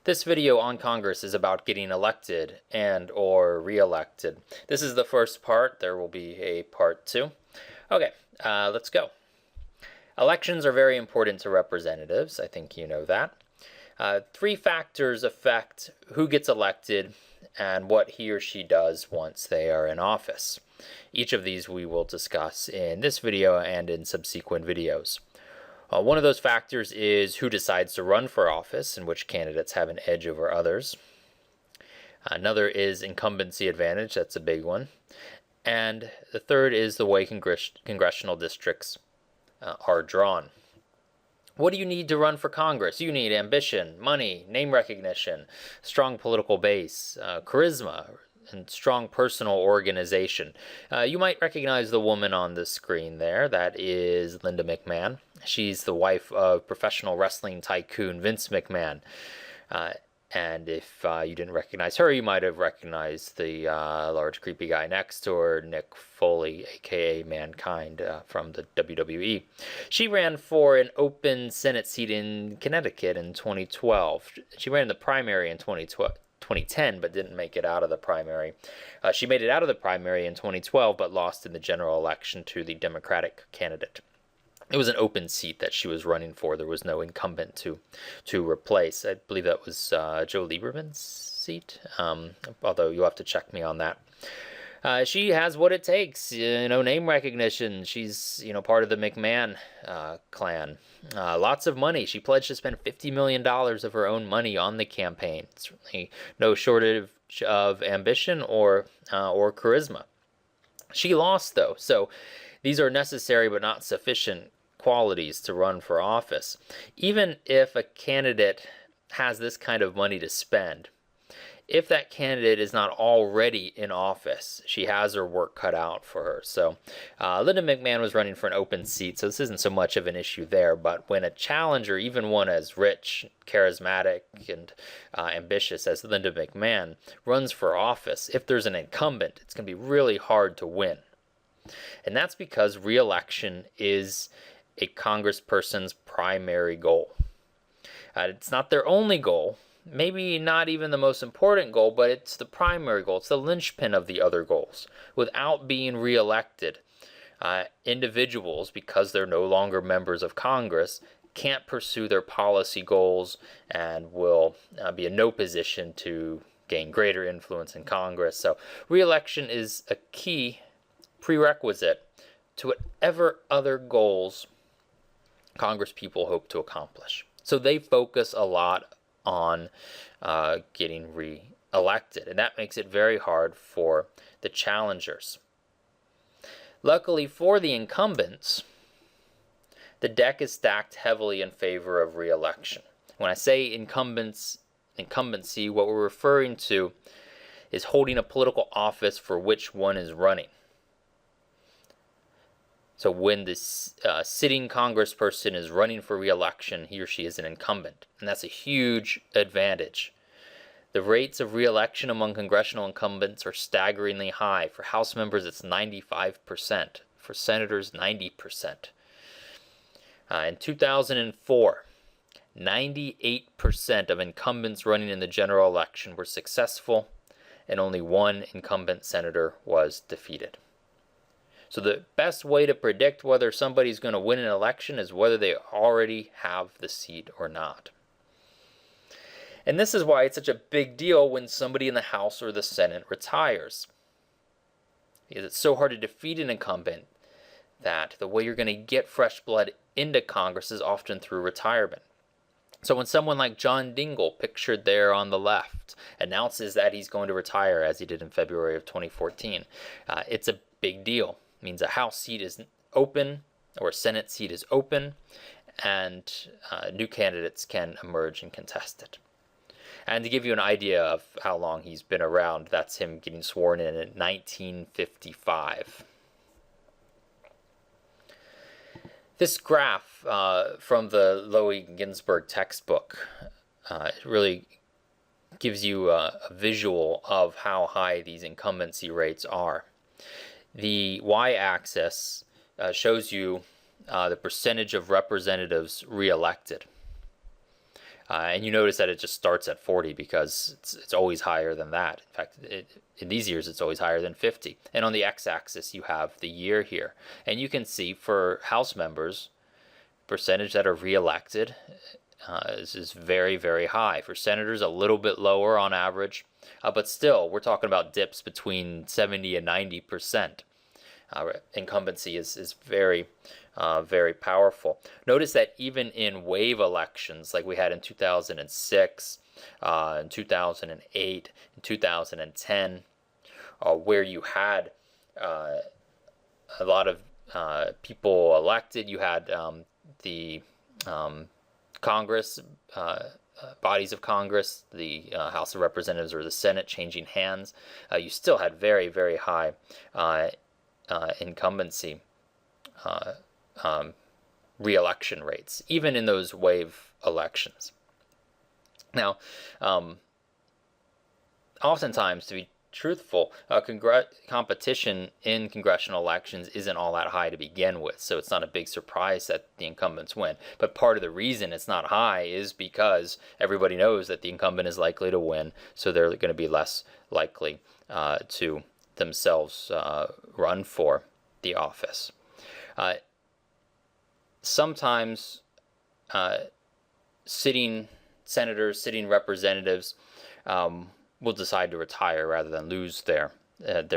This video on Congress is about getting elected and or re-elected. This is the first part. There will be a part 2. Okay, let's go. Elections are very important to representatives. I think you know that. 3 factors affect who gets elected and what he or she does once they are in office. Each of these we will discuss in this video and in subsequent videos. One of those factors is who decides to run for office and which candidates have an edge over others. Another is incumbency advantage. That's a big one. And the third is the way congressional districts are drawn. What do you need to run for Congress? You need ambition, money, name recognition, strong political base, charisma, and strong personal organization. You might recognize the woman on the screen there. That is Linda McMahon. She's the wife of professional wrestling tycoon Vince McMahon. And if you didn't recognize her, you might have recognized the large creepy guy next to her, Nick Foley, aka Mankind, from the WWE. She ran for an open Senate seat in Connecticut in 2012. She ran in the primary in 2010, but didn't make it out of the primary. She made it out of the primary in 2012, but lost in the general election to the Democratic candidate. It was an open seat that she was running for. There was no incumbent to replace. I believe that was Joe Lieberman's seat, although you'll have to check me on that. She has what it takes, name recognition. She's, part of the McMahon clan. Lots of money. She pledged to spend $50 million of her own money on the campaign. Certainly no shortage of ambition or charisma. She lost, though, so these are necessary but not sufficient qualities to run for office. Even if a candidate has this kind of money to spend, if that candidate is not already in office, she has her work cut out for her. So Linda McMahon was running for an open seat, so this isn't so much of an issue there. But when a challenger, even one as rich, charismatic, and ambitious as Linda McMahon, runs for office, if there's an incumbent, it's going to be really hard to win. And that's because re-election is a congressperson's primary goal. It's not their only goal, maybe not even the most important goal, but it's the primary goal. It's the linchpin of the other goals. Without being re-elected, individuals, because they're no longer members of Congress, can't pursue their policy goals and will be in no position to gain greater influence in Congress. So re-election is a key prerequisite to whatever other goals Congress people hope to accomplish. So they focus a lot on getting re-elected, and that makes it very hard for the challengers. Luckily for the incumbents, the deck is stacked heavily in favor of re-election. When I say incumbency, what we're referring to is holding a political office for which one is running. So when this sitting congressperson is running for re-election, he or she is an incumbent, and that's a huge advantage. The rates of re-election among congressional incumbents are staggeringly high. For House members, it's 95%. For senators, 90%. In 2004, 98% of incumbents running in the general election were successful, and only one incumbent senator was defeated. So the best way to predict whether somebody's going to win an election is whether they already have the seat or not. And this is why it's such a big deal when somebody in the House or the Senate retires. Because it's so hard to defeat an incumbent that the way you're going to get fresh blood into Congress is often through retirement. So when someone like John Dingell, pictured there on the left, announces that he's going to retire, as he did in February of 2014, it's a big deal. It means a House seat is open or a Senate seat is open, and new candidates can emerge and contest it. And to give you an idea of how long he's been around, that's him getting sworn in 1955. This graph from the Lowy Ginsburg textbook really gives you a visual of how high these incumbency rates are. The y-axis shows you the percentage of representatives re-elected. And you notice that it just starts at 40 because it's always higher than that. In fact, in these years, it's always higher than 50. And on the x-axis, you have the year here. And you can see for House members, percentage that are reelected is very, very high. For senators, a little bit lower on average. But still, we're talking about dips between 70 and 90%. Incumbency is very, very powerful. Notice that even in wave elections like we had in 2006, in 2008, in 2010, where you had a lot of people elected, you had the Congress, bodies of Congress, the House of Representatives or the Senate changing hands, you still had very, very high incumbency re-election rates, even in those wave elections. Now, oftentimes, to be truthful, competition in congressional elections isn't all that high to begin with, so it's not a big surprise that the incumbents win. But part of the reason it's not high is because everybody knows that the incumbent is likely to win, so they're going to be less likely to themselves run for the office. Sometimes sitting senators, sitting representatives will decide to retire rather than lose their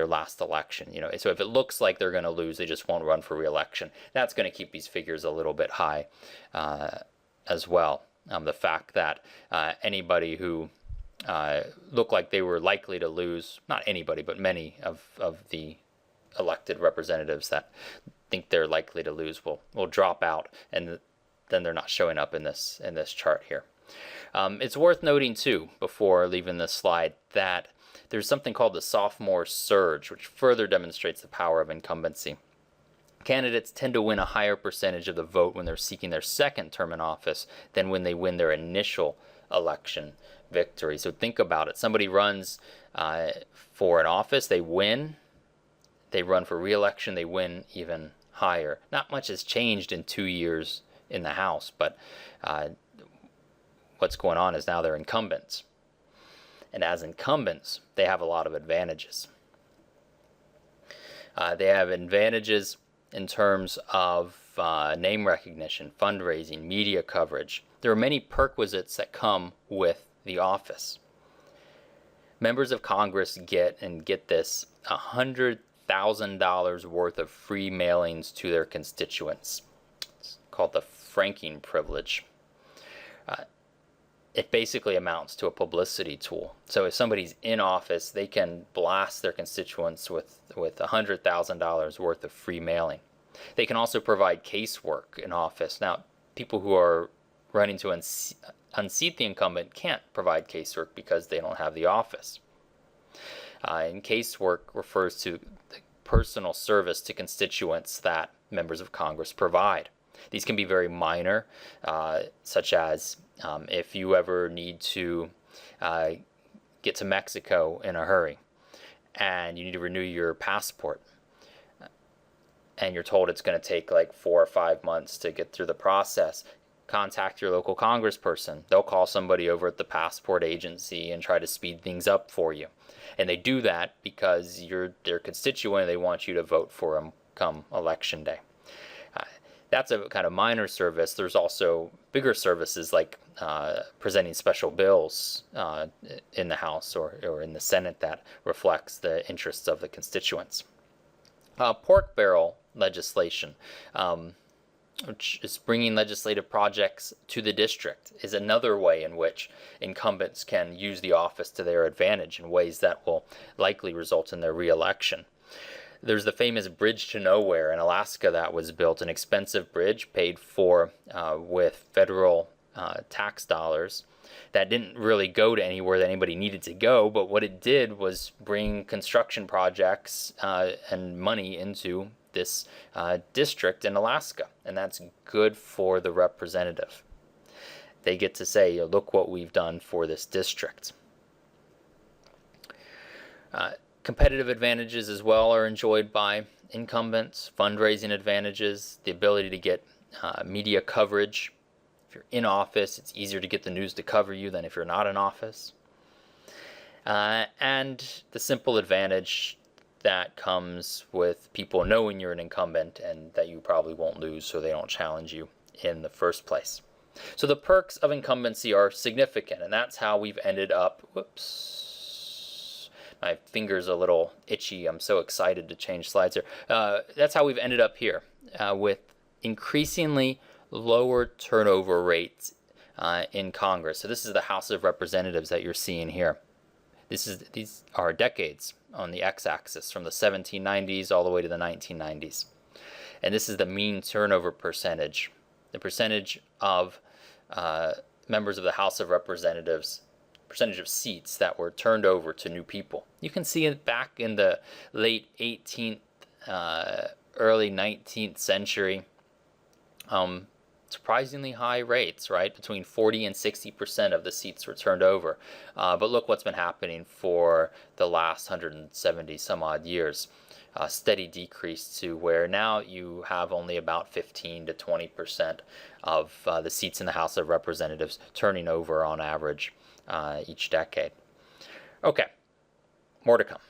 last election. So if it looks like they're going to lose, they just won't run for re-election. That's going to keep these figures a little bit high as well. The fact that anybody who looked like they were likely to lose, not anybody, but many of the elected representatives that think they're likely to lose will drop out, and then they're not showing up in this chart here. It's worth noting too, before leaving this slide, that there's something called the sophomore surge, which further demonstrates the power of incumbency. Candidates tend to win a higher percentage of the vote when they're seeking their second term in office than when they win their initial election victory. So think about it. Somebody runs for an office, they win. They run for re-election, they win even higher. Not much has changed in 2 years in the House, but what's going on is now they're incumbents. And as incumbents, they have a lot of advantages. They have advantages in terms of name recognition, fundraising, media coverage. There are many perquisites that come with the office. Members of Congress get this, $100,000 worth of free mailings to their constituents. It's called the franking privilege. It basically amounts to a publicity tool. So if somebody's in office, they can blast their constituents with $100,000 worth of free mailing. They can also provide casework in office. Now, people who are running to unseat the incumbent can't provide casework because they don't have the office. And casework refers to the personal service to constituents that members of Congress provide. These can be very minor, such as if you ever need to get to Mexico in a hurry and you need to renew your passport, and you're told it's going to take like 4 or 5 months to get through the process, contact your local congressperson. They'll call somebody over at the passport agency and try to speed things up for you. And they do that because you're their constituent and they want you to vote for them come election day. That's a kind of minor service. There's also bigger services like presenting special bills in the House or in the Senate that reflects the interests of the constituents. Pork barrel legislation, which is bringing legislative projects to the district, is another way in which incumbents can use the office to their advantage in ways that will likely result in their re-election. There's the famous Bridge to Nowhere in Alaska that was built, an expensive bridge paid for with federal tax dollars that didn't really go to anywhere that anybody needed to go, but what it did was bring construction projects and money into this district in Alaska, and that's good for the representative. They get to say, look what we've done for this district. Competitive advantages as well are enjoyed by incumbents, fundraising advantages, the ability to get media coverage If you're in office, it's easier to get the news to cover you than if you're not in office. And the simple advantage that comes with people knowing you're an incumbent and that you probably won't lose, so they don't challenge you in the first place. So the perks of incumbency are significant, and that's how we've ended up, whoops, my finger's a little itchy, I'm so excited to change slides here. That's how we've ended up here with increasingly lower turnover rates in Congress. So this is the House of Representatives that you're seeing here. These are decades on the x-axis from the 1790s all the way to the 1990s. And this is the mean turnover percentage, the percentage of members of the House of Representatives, percentage of seats that were turned over to new people. You can see it back in the late 18th, early 19th century. Surprisingly high rates, right? Between 40 and 60% of the seats were turned over. But look what's been happening for the last 170 some odd years. A steady decrease to where now you have only about 15 to 20% of the seats in the House of Representatives turning over on average each decade. Okay, more to come.